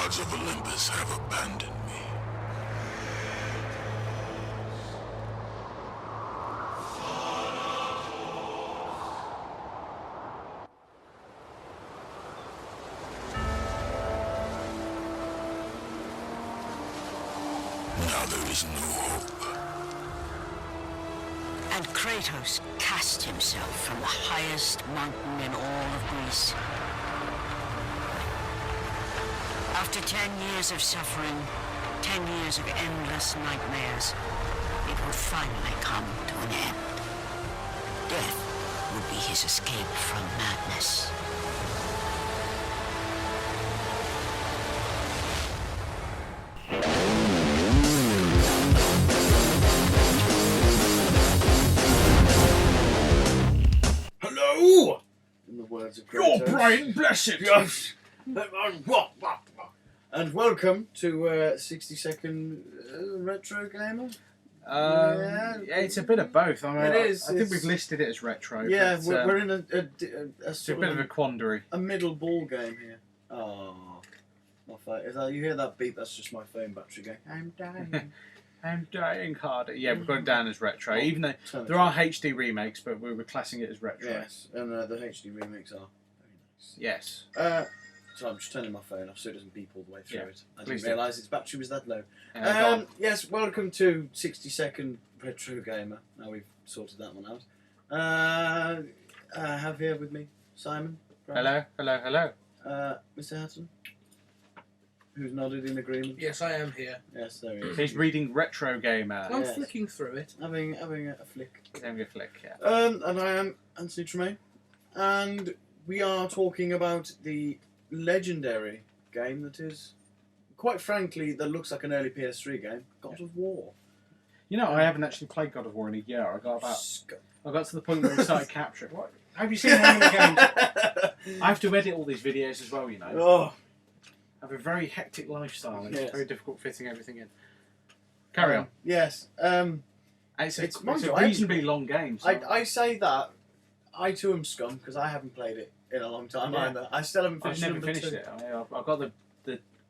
gods of Olympus have abandoned me. Now there is no hope. And Kratos cast himself from the highest mountain in all of Greece. After 10 years of suffering, 10 years of endless nightmares, it would finally come to an end. Death would be his escape from madness. Hello! In the words of Your Kratos. brain, bless it! Yes. And welcome to 60 Second Retro Gamer. Yeah, it's a bit of both. I mean, It is, I think it's- we've listed it as retro. Yeah, but, we're in a it's a sort bit of a of quandary. a middle ball game here. Oh, my phone. If you hear that beep, that's just my phone battery going, I'm dying. I'm dying harder. Yeah, we've got it down as retro, even though Turn it there are on. HD remakes, but we were classing it as retro. Yes, and the HD remakes are very nice. Yes. So I'm just turning my phone off so it doesn't beep all the way through Yeah, it. I please didn't do. realise its battery was that low. Go on. Yes, welcome to 60 Second Retro Gamer. Now we've sorted that one out. I have here with me Simon. Hello. Mr. Hatton, who's nodded in agreement. Yes, I am here. Yes, there he is. He's reading Retro Gamer. I'm Yes. flicking through it. Having a flick. He's having a flick, yeah. And I am Anthony Tremaine. And we are talking about the legendary game that is, quite frankly, that looks like an early PS3 game, God of War. You know, I haven't actually played God of War in a year. I got to the point where we started capturing. What? Have you seen how many games? I have to edit all these videos as well, you know. Oh, I have a very hectic lifestyle. It's Yes. very difficult fitting everything in. Carry on. Yes. It's mind a you, I- reasonably long game. So I say that, I too am scum, because I haven't played it in a long time Yeah. either. I still haven't I've finished never number finished 2. it. I've got the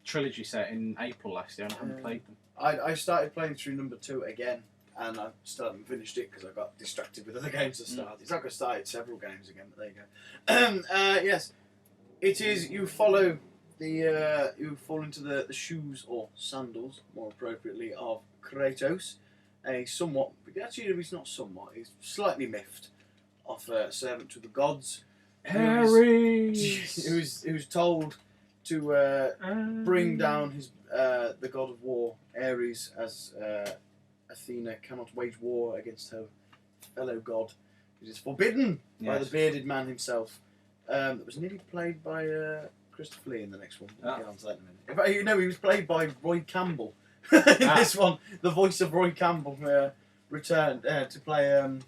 trilogy set in April last year and I haven't Yeah. played them. I started playing through number 2 again, and I still haven't finished it because I got distracted with other games to start. It's like I started several games again, but there you go. Yes, it is. You follow the. You fall into the shoes or sandals, more appropriately, of Kratos, a somewhat. Actually, he's not somewhat. He's slightly miffed, of servant to the gods. Ares! Who's told to bring down his the god of war, Ares, as Athena cannot wage war against her fellow god. It is forbidden by the Yes. bearded man himself. That was nearly played by Christopher Lee in the next one. We'll Ah. get on to that in a minute. In fact, you know, he was played by Roy Campbell in this one. The voice of Roy Campbell returned to play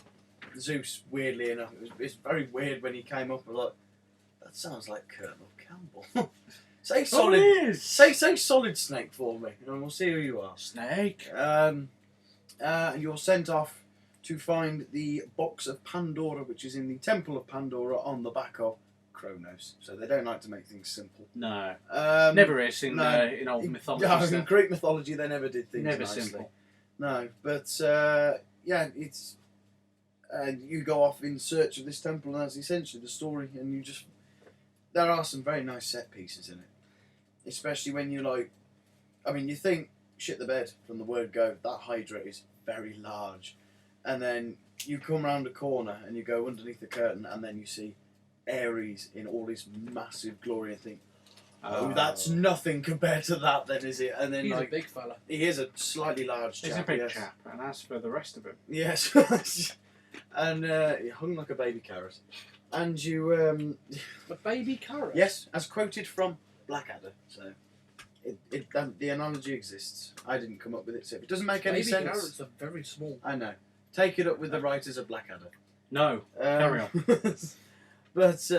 Zeus. Weirdly enough, it's very weird when he came up. I was like, that sounds like Colonel Campbell. Say solid. Oh, it is! Say Solid Snake for me, and we'll see who you are. Snake! You're sent off to find the box of Pandora, which is in the Temple of Pandora on the back of Kronos. So they don't like to make things simple. No. Um, Never is in no. old mythology. No, in stuff. Greek mythology, they never did things Never nicely. simple. No, but yeah, it's you go off in search of this temple, and that's essentially the story. And you just there are some very nice set pieces in it, especially when you you think shit the bed from the word go. That Hydra is very large, and then you come round a corner and you go underneath the curtain, and then you see Ares in all his massive glory, and think, oh, that's nothing compared to that, then, is it? And then He's a big fella. he is a slightly large chap. He's a big yes. chap, and as for the rest of him, Yes, and he hung like a baby carrot. And you, A baby carrot. yes, as quoted from Blackadder. So, the analogy exists. I didn't come up with it, so if it doesn't make any Baby sense, carrots are very small. I know. Take it up with the writers of Blackadder. no. Carry on. But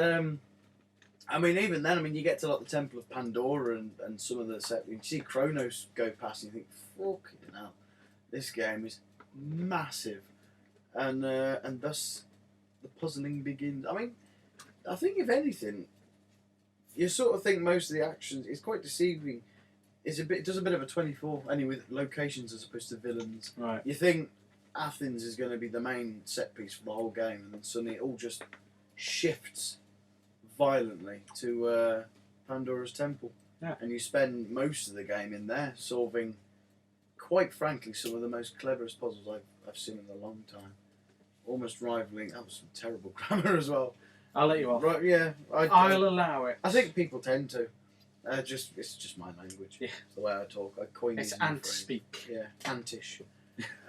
I mean, even then, you get to like the Temple of Pandora and some of the set. You see Kronos go past, and you think, "Fucking hell, this game is massive," and thus the puzzling begins. I mean, I think if anything, you sort of think most of the actions is quite deceiving it does a bit of a 24, only with locations as opposed to villains. Right. You think Athens is going to be the main set piece for the whole game, and then suddenly it all just shifts violently to Pandora's Temple. Yeah. And you spend most of the game in there solving, quite frankly, some of the most cleverest puzzles I've seen in a long time. Almost rivaling. That was some terrible grammar as well. I'll let you off. Right? Yeah. I'll allow it. I think people tend to. It's just my language. Yeah. It's the way I talk. I coin It's these new ant phrases. speak. Yeah, antish.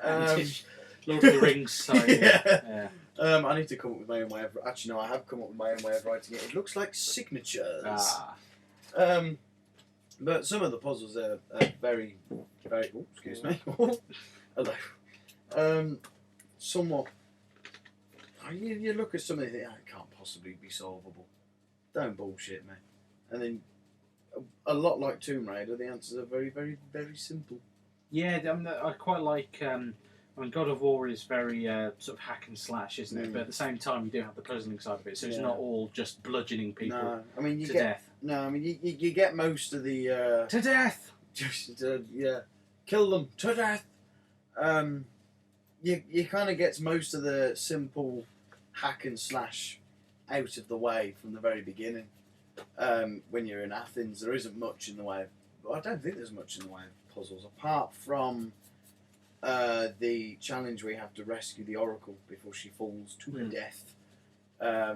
Antish. Lord of the Rings style. Yeah. Yeah. I need to come up with my own way of. Actually, no, I have come up with my own way of writing it. It looks like signatures. Ah. But some of the puzzles are very, very. Oh, excuse me. Hello. Somewhat. You look at some of it, it can't possibly be solvable. Don't bullshit me. And then, a lot like Tomb Raider, the answers are very, very, very simple. Yeah, I quite like. God of War is very sort of hack and slash, isn't it? Mm. But at the same time, you do have the puzzling side of it, so it's Yeah. not all just bludgeoning people No, I mean you to get. death. No, I mean you get most of the. To death. Just yeah, kill them to death. You kind of gets most of the simple hack and slash out of the way from the very beginning. When you're in Athens, there isn't much in the way of. Well, I don't think there's much in the way of puzzles apart from the challenge where you have to rescue the Oracle before she falls to her death,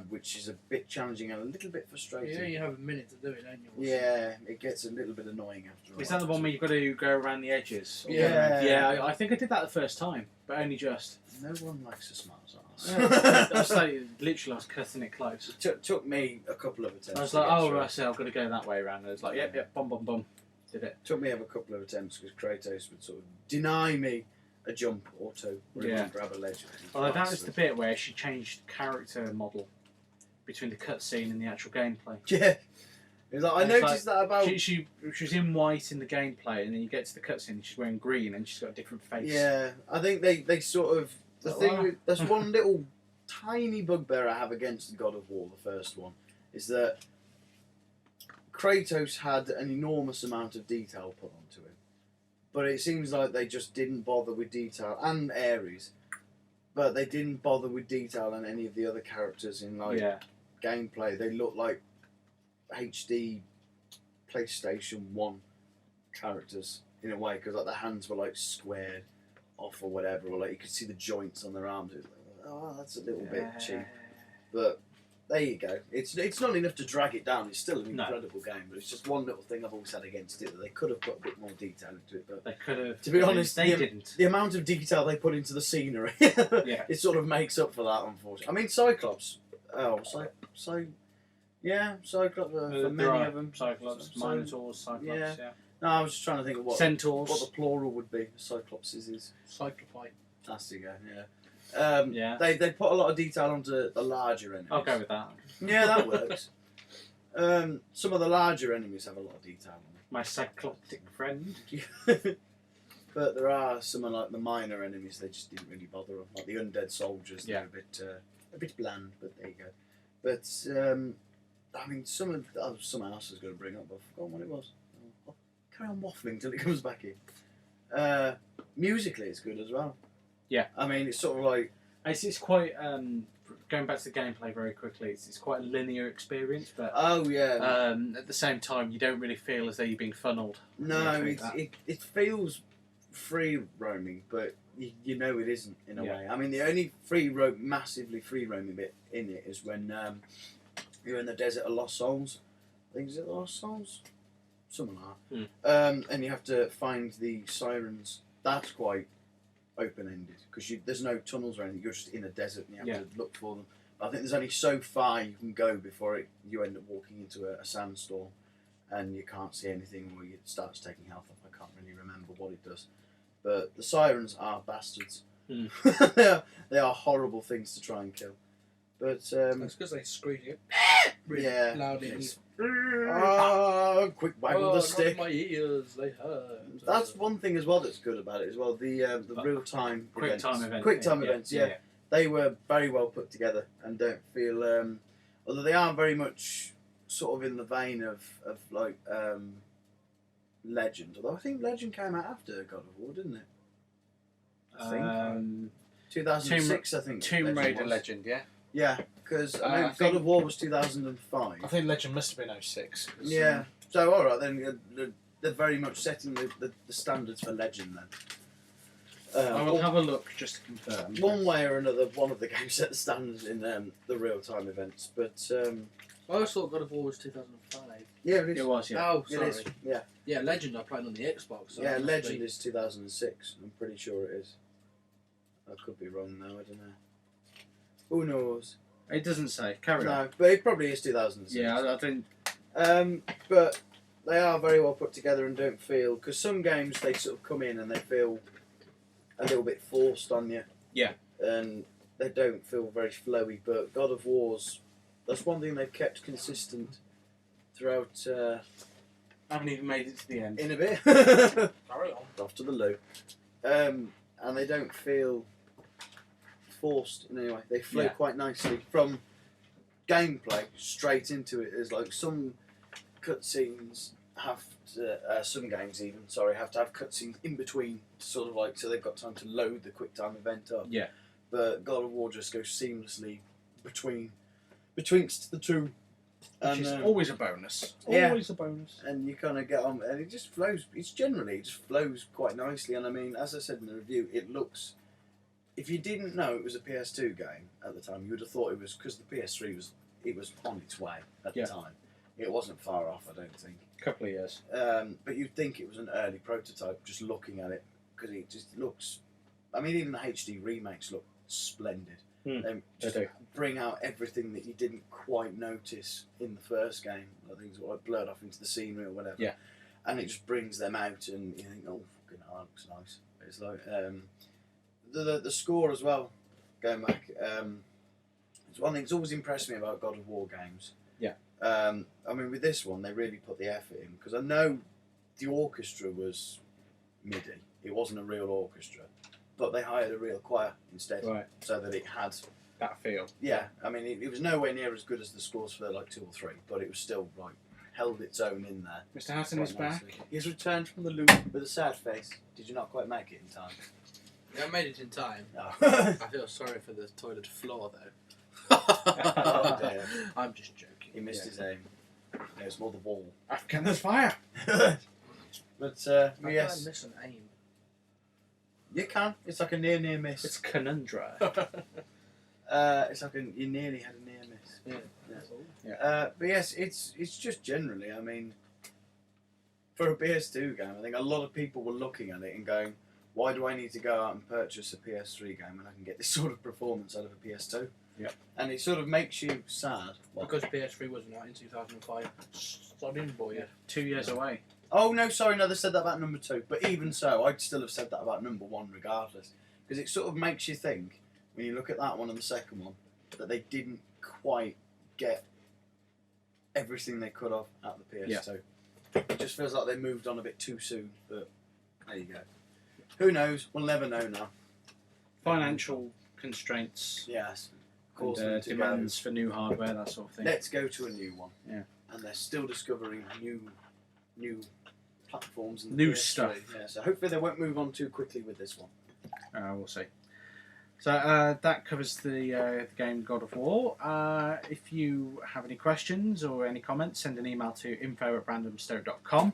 which is a bit challenging and a little bit frustrating. Yeah, you have a minute to do it, don't you? Yeah, it gets a little bit annoying after a while. Is that the one where you've got to go around the edges? Yeah. Yeah, I think I did that the first time, but only just. No one likes a smart I was ass. like, literally, I was cutting it close. Took me a couple of attempts. I was to like, get oh, through. right, so I've got to go that way around. And I was like, yep, bum, bum, bum. Did it. Took me a couple of attempts because Kratos would sort of deny me a jump or two. Or Yeah. grab a ledge. Well, that was the bit where she changed character model between the cutscene and the actual gameplay. Yeah. It was like, I And it's noticed that about. She was in white in the gameplay, and then you get to the cutscene, and she's wearing green, and she's got a different face. Yeah, I think they sort of the Oh, thing. wow. That's one little tiny bugbear I have against God of War, the first one, is that Kratos had an enormous amount of detail put onto him, but it seems like they just didn't bother with detail, and Ares, but they didn't bother with detail on any of the other characters in like Yeah. gameplay. They look like HD PlayStation 1 characters in a way, because like their hands were like squared off or whatever, or like you could see the joints on their arms. It was like, oh, that's a little bit cheap. But there you go. It's not enough to drag it down. It's still an No. incredible game, but it's just one little thing I've always had against it, that they could have put a bit more detail into it. But They could have. to be honest, they the- didn't. the amount of detail they put into the scenery, Yeah. it sort of makes up for that, unfortunately. I mean, Cyclops. Cyclops. For There many are of them. Cyclops, Minotaurs, Cyclops, Yeah. yeah. No, I was just trying to think of what Centaurs. the plural would be. Cyclopses is. Cyclopite. That's the go. Yeah. Yeah. They put a lot of detail onto the larger enemies. I'll go with that. Yeah, that works. Some of the larger enemies have a lot of detail on My cycloptic friend. them. But there are some of like the minor enemies they just didn't really bother on. Like the undead soldiers, they're a bit bland, but there you go. But I mean, something else I was going to bring up, but I've forgotten what it was. I'll carry on waffling till it comes back in. Musically, it's good as well. Yeah. I mean, it's sort of like It's quite going back to the gameplay very quickly. It's quite a linear experience, but oh yeah. at the same time, you don't really feel as though you're being funneled. No, Think that. it feels free roaming, but you know it isn't in a Yeah. way. I mean, the only massively free roaming bit in it is when you're in the desert of Lost Souls. I think is it the Lost Souls? Something like that. And you have to find the sirens. That's quite open-ended because there's no tunnels or anything. You're just in a desert and you have to look for them. But I think there's only so far you can go before you end up walking into a sandstorm and you can't see anything, or it starts taking health off. I can't really remember what it does. But the sirens are bastards. They are horrible things to try and kill. But That's because they scream it really yeah, loudly. it's- quick waggle the stick. My ears, they hurt. That's one thing as well that's good about it as well. The real time Quick time events. Quick time events, yeah. They were very well put together and don't feel although they are very much sort of in the vein of like Legend. Although I think Legend came out after God of War, didn't it? I think. 2006, I think. Tomb Raider was. Legend, yeah. Yeah, because I I know God think- of War was 2005. I think Legend must have been 06. 'cause, Yeah. So all right then, they're very much setting the standards for Legend then. I will have a look just to confirm. One way or another, one of the games set the standards in the real time events. But I always thought God of War was 2005. yeah, it is. It was, yeah. Oh, It sorry. is. Yeah, Yeah, Legend I played on the Xbox. So yeah. it must Legend be- is 2006. I'm pretty sure it is. I could be wrong though. I don't know. Who knows? It doesn't say. Carry on. No, but it probably is 2006. Yeah, I think. But they are very well put together and don't feel, because some games they sort of come in and they feel a little bit forced on you. Yeah. And they don't feel very flowy. But God of War's, that's one thing they've kept consistent throughout. I haven't even made it to the end. In a bit. Carry on. Off to the loo. And they don't feel forced in any way. They flow Yeah. quite nicely from gameplay straight into it. There's like some cutscenes have to, some games even, have to have cutscenes in between, sort of like, so they've got time to load the quick time event up. Yeah. But God of War just goes seamlessly betwixt the two. Which is always a bonus. yeah. Always a bonus. And you kind of get on, and it just flows. It just flows quite nicely. And I mean, as I said in the review, it looks. If you didn't know it was a PS2 game at the time, you would have thought it was, because the PS3 was on its way at Yeah. the time. It wasn't far off, I don't think. A couple of years. But you'd think it was an early prototype just looking at it, because it just looks. I mean, even the HD remakes look splendid. They just do. bring out everything that you didn't quite notice in the first game. Like things like blurred off into the scenery or whatever. Yeah. And it just brings them out, and you think, oh, fucking hell, that looks nice. It's like the score as well. Going back, it's one thing that's always impressed me about God of War games. Yeah. I mean, with this one, they really put the effort in, because I know the orchestra was MIDI. It wasn't a real orchestra, but they hired a real choir instead, Right. so that it had. That feel. Yeah, I mean, it was nowhere near as good as the scores for like 2 or 3, but it was still like held its own in there. Mr. Hatton quite is back. nicely. He's returned from the loop with a sad face. Did you not quite make it in time? Yeah, I made it in time. No. I feel sorry for the toilet floor though. Oh, dear. I'm just joking. He missed his aim. No, it's more the wall. African, there's fire. But I yes, can't miss an aim. you can. It's like a near miss. It's conundrum. It's like you nearly had a near miss. Yeah. Yes. That's all. But yes, it's just generally. I mean, for a PS2 game, I think a lot of people were looking at it and going, "Why do I need to go out and purchase a PS3 game when I can get this sort of performance out of a PS2?" Yeah. And it sort of makes you sad. Because PS3 wasn't out in 2005. Sodding boy. Yeah. 2 years away. Oh no, sorry, no, they said that about number 2. But even so, I'd still have said that about number 1 regardless, because it sort of makes you think when you look at that one and the second one that they didn't quite get everything they could have out of the PS2. It just feels like they moved on a bit too soon. But there you go. Who knows? We'll never know now. Financial constraints. Yes. And, Causing them to demands for new hardware, that sort of go, thing. let's go to a new one. Yeah. And they're still discovering new platforms and New stuff. Yeah, so hopefully they won't move on too quickly with this one. We'll see. So that covers the game God of War. If you have any questions or any comments, send an email to info@randomstoke.com.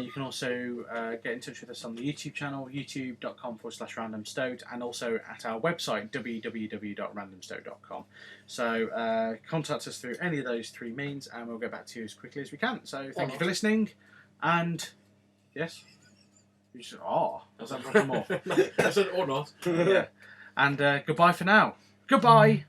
You can also get in touch with us on the YouTube channel, youtube.com/randomstoked, and also at our website, www.randomstoke.com. So contact us through any of those 3 means, and we'll get back to you as quickly as we can. So thank you for listening, and yes, you should, was that more? I said or not. Yeah. And goodbye for now. Goodbye.